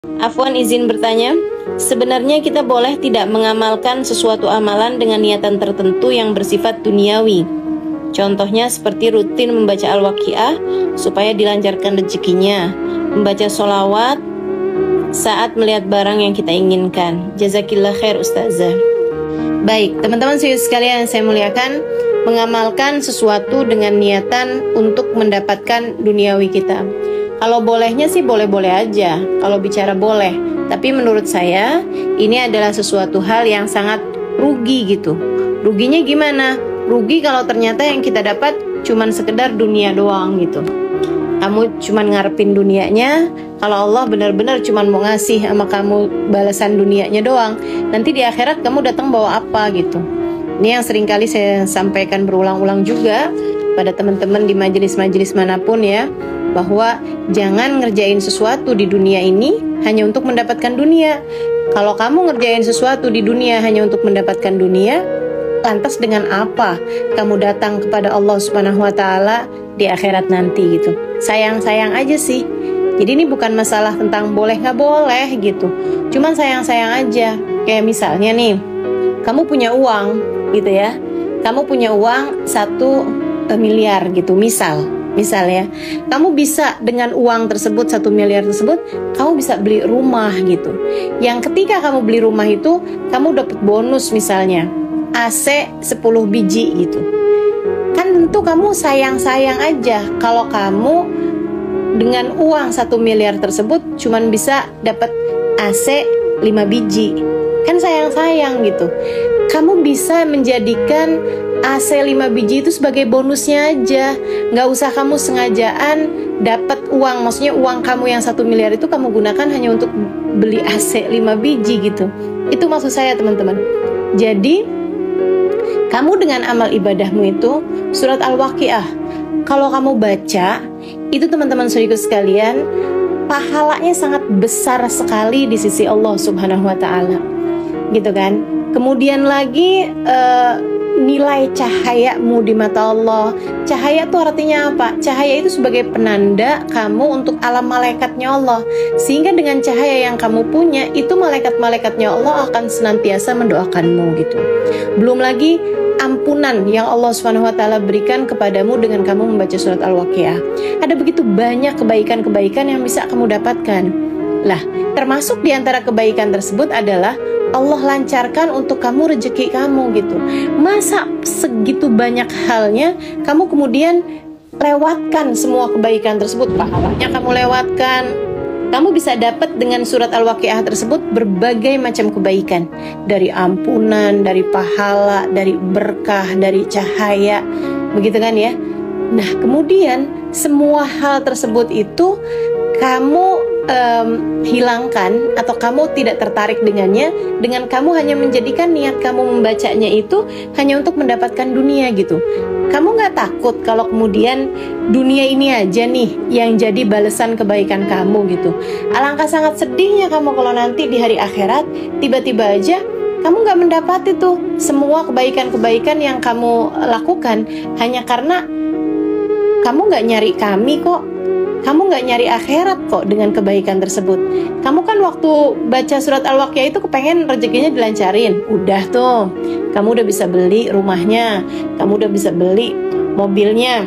Afwan izin bertanya, sebenarnya kita boleh tidak mengamalkan sesuatu amalan dengan niatan tertentu yang bersifat duniawi. Contohnya seperti rutin membaca Al-Waqiah supaya dilancarkan rezekinya, membaca sholawat saat melihat barang yang kita inginkan. Jazakillah khair Ustazah. Baik, teman-teman sekalian yang saya muliakan, mengamalkan sesuatu dengan niatan untuk mendapatkan duniawi kita. Kalau bolehnya sih boleh-boleh aja, kalau bicara boleh. Tapi menurut saya, ini adalah sesuatu hal yang sangat rugi gitu. Ruginya gimana? Rugi kalau ternyata yang kita dapat cuman sekedar dunia doang gitu. Kamu cuman ngarepin dunianya, kalau Allah benar-benar cuman mau ngasih sama kamu balasan dunianya doang, nanti di akhirat kamu datang bawa apa gitu. Ini yang seringkali saya sampaikan berulang-ulang juga pada teman-teman di majelis-majelis manapun ya, bahwa jangan ngerjain sesuatu di dunia ini hanya untuk mendapatkan dunia. Kalau kamu ngerjain sesuatu di dunia hanya untuk mendapatkan dunia, lantas dengan apa kamu datang kepada Allah Subhanahu wa Ta'ala di akhirat nanti gitu. Sayang-sayang aja sih. Jadi ini bukan masalah tentang boleh nggak boleh gitu, cuman sayang-sayang aja. Kayak misalnya nih, kamu punya uang gitu ya, kamu punya uang 1 miliar gitu misalnya, kamu bisa dengan uang tersebut 1 miliar tersebut, kamu bisa beli rumah gitu. Yang ketika kamu beli rumah itu, kamu dapat bonus misalnya AC 10 biji gitu. Kan tentu kamu sayang-sayang aja kalau kamu dengan uang 1 miliar tersebut cuman bisa dapat AC 5 biji. Kan sayang-sayang gitu. Kamu bisa menjadikan AC 5 biji itu sebagai bonusnya aja. Nggak usah kamu sengajaan dapat uang. Maksudnya uang kamu yang 1 miliar itu kamu gunakan hanya untuk beli AC 5 biji gitu. Itu maksud saya teman-teman. Jadi kamu dengan amal ibadahmu itu surat Al-Waqiah, kalau kamu baca itu teman-teman saudaraku sekalian, pahalanya sangat besar sekali di sisi Allah Subhanahu wa Ta'ala gitu kan. Kemudian lagi nilai cahayamu di mata Allah. Cahaya itu artinya apa? Cahaya itu sebagai penanda kamu untuk alam malaikatnya Allah. Sehingga dengan cahaya yang kamu punya, itu malaikat-malaikatnya Allah akan senantiasa mendoakanmu gitu. Belum lagi ampunan yang Allah SWT berikan kepadamu dengan kamu membaca surat Al-Waqiah. Ada begitu banyak kebaikan-kebaikan yang bisa kamu dapatkan. Lah, termasuk di antara kebaikan tersebut adalah Allah lancarkan untuk kamu rezeki kamu gitu. Masa segitu banyak halnya kamu kemudian lewatkan semua kebaikan tersebut, pahalanya kamu lewatkan. Kamu bisa dapat dengan surat Al-Waqiah tersebut berbagai macam kebaikan, dari ampunan, dari pahala, dari berkah, dari cahaya, begitu kan ya. Nah kemudian semua hal tersebut itu kamu hilangkan atau kamu tidak tertarik dengannya, dengan kamu hanya menjadikan niat kamu membacanya itu hanya untuk mendapatkan dunia gitu. Kamu nggak takut kalau kemudian dunia ini aja nih yang jadi balasan kebaikan kamu gitu. Alangkah sangat sedihnya kamu kalau nanti di hari akhirat tiba-tiba aja kamu nggak mendapat itu semua kebaikan-kebaikan yang kamu lakukan hanya karena kamu nggak nyari kami kok. Kamu nggak nyari akhirat kok dengan kebaikan tersebut. Kamu kan waktu baca surat Al-Waqiah itu kepengen rezekinya dilancarin. Udah tuh, kamu udah bisa beli rumahnya, kamu udah bisa beli mobilnya,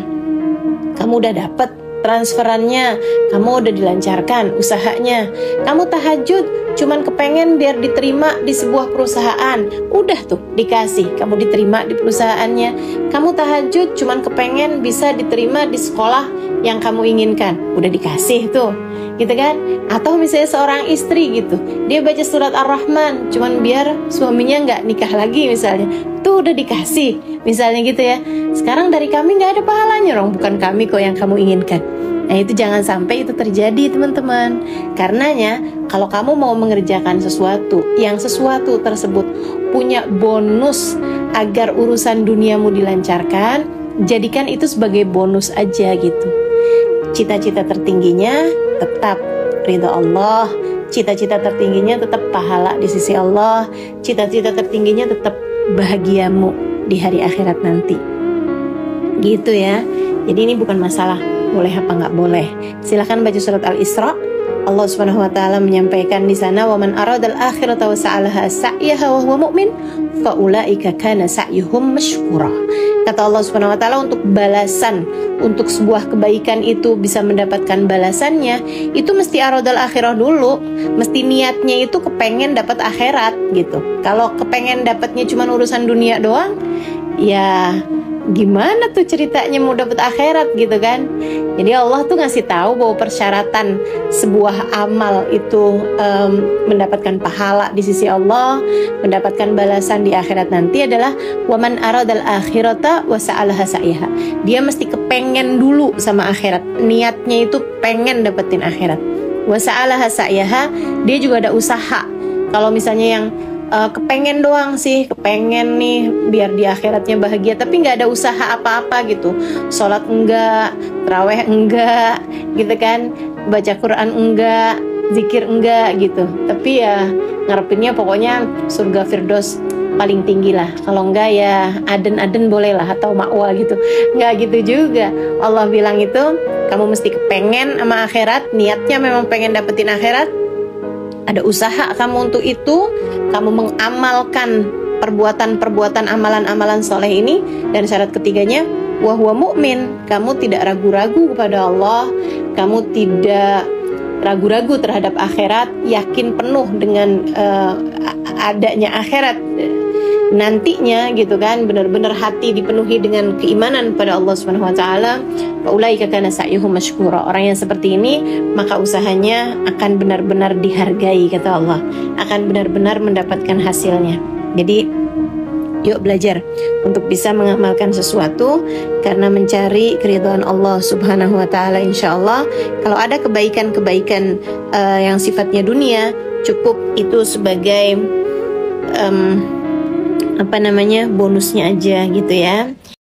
kamu udah dapet transferannya, kamu udah dilancarkan usahanya. Kamu tahajud cuman kepengen biar diterima di sebuah perusahaan, udah tuh dikasih, kamu diterima di perusahaannya. Kamu tahajud cuman kepengen bisa diterima di sekolah yang kamu inginkan, udah dikasih tuh, gitu kan? Atau misalnya seorang istri gitu, dia baca surat Ar-Rahman cuman biar suaminya nggak nikah lagi misalnya, tuh udah dikasih misalnya gitu ya. Sekarang dari kami nggak ada pahalanya dong, bukan kami kok yang kamu inginkan. Nah itu jangan sampai itu terjadi teman-teman. Karenanya kalau kamu mau mengerjakan sesuatu yang sesuatu tersebut punya bonus agar urusan duniamu dilancarkan, jadikan itu sebagai bonus aja gitu. Cita-cita tertingginya tetap ridha Allah, cita-cita tertingginya tetap pahala di sisi Allah, cita-cita tertingginya tetap bahagiamu di hari akhirat nanti. Gitu ya. Jadi ini bukan masalah boleh apa nggak boleh. Silahkan baca surat Al-Isra Allah Subhanahu wa taala menyampaikan di sana, "Wa man aradal akhirata wa sa'alaha sa'yaha wa huwa mu'min, fa ulaika kana sa'yuhum mashkura." Kata Allah Subhanahu wa taala, untuk balasan, untuk sebuah kebaikan itu bisa mendapatkan balasannya, itu mesti aradal akhirah dulu, mesti niatnya itu kepengen dapat akhirat gitu. Kalau kepengen dapatnya cuma urusan dunia doang, ya gimana tuh ceritanya mau dapat akhirat gitu kan? Jadi Allah tuh ngasih tahu bahwa persyaratan sebuah amal itu mendapatkan pahala di sisi Allah, mendapatkan balasan di akhirat nanti adalah waman aradal akhirata wa sa'alaha sa'yaha. Dia mesti kepengen dulu sama akhirat, niatnya itu pengen dapetin akhirat. Wa sa'alaha sa'yaha, dia juga ada usaha. Kalau misalnya yang kepengen doang sih, kepengen nih biar di akhiratnya bahagia, tapi nggak ada usaha apa-apa gitu, sholat enggak, taraweh enggak gitu kan, baca Quran enggak, zikir enggak gitu, tapi ya ngarepinnya pokoknya surga Firdaus paling tinggi lah, kalau enggak ya Aden-Aden boleh lah, atau Ma'wa gitu. Nggak gitu juga. Allah bilang itu kamu mesti kepengen sama akhirat, niatnya memang pengen dapetin akhirat, ada usaha kamu untuk itu, kamu mengamalkan perbuatan-perbuatan amalan-amalan soleh ini, dan syarat ketiganya wa huwa mu'min, kamu tidak ragu-ragu kepada Allah, kamu tidak ragu-ragu terhadap akhirat, yakin penuh dengan adanya akhirat nantinya gitu kan, benar-benar hati dipenuhi dengan keimanan pada Allah Subhanahu wa taala. Ulaika kana sa'yuhum mashkura. Orang yang seperti ini maka usahanya akan benar-benar dihargai kata Allah, akan benar-benar mendapatkan hasilnya. Jadi yuk belajar untuk bisa mengamalkan sesuatu karena mencari keridhaan Allah Subhanahu wa taala. Insyaallah kalau ada kebaikan-kebaikan yang sifatnya dunia, cukup itu sebagai bonusnya aja gitu ya.